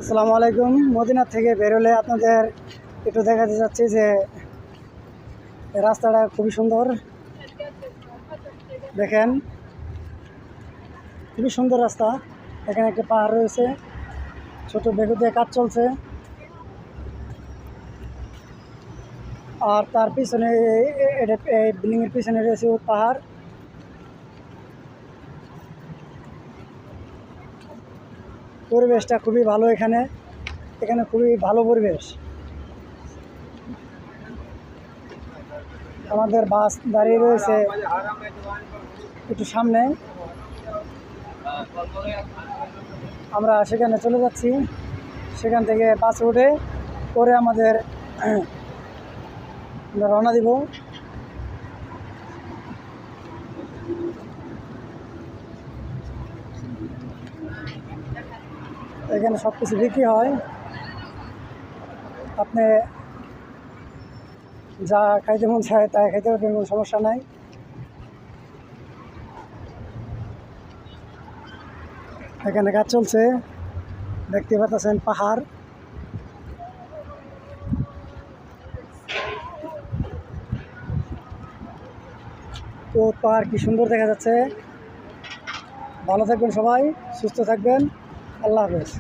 আসসালামু আলাইকুম। মদিনা থেকে বেরোলে আপনাদের একটু দেখাতে যাচ্ছি যে রাস্তাটা খুবই সুন্দর। দেখেন, খুবই সুন্দর রাস্তা। এখানে একটা পাহাড় রয়েছে, ছোট বেগু দিয়ে কাজ চলছে, আর তার পিছনে এই বিল্ডিংয়ের পিছনে রয়েছে পাহাড়। পরিবেশটা খুবই ভালো। এখানে খুবই ভালো পরিবেশ। আমাদের বাস দাঁড়িয়ে রয়েছে একটু সামনে, আমরা সেখানে চলে যাচ্ছি। সেখান থেকে বাস উঠে পরে আমরা রওনা দিব। এখানে সব কিছু বিক্রি হয়, আপনি যা খাইতে মন চায় তাই খাইতে পারবেন, কোনো সমস্যা নাই। এখানে কাজ চলছে, দেখতে পাচ্ছেন পাহাড়। তো পাহাড় কি সুন্দর দেখা যাচ্ছে। ভালো থাকবেন সবাই, সুস্থ থাকবেন। আল্লাহ হাফেজ।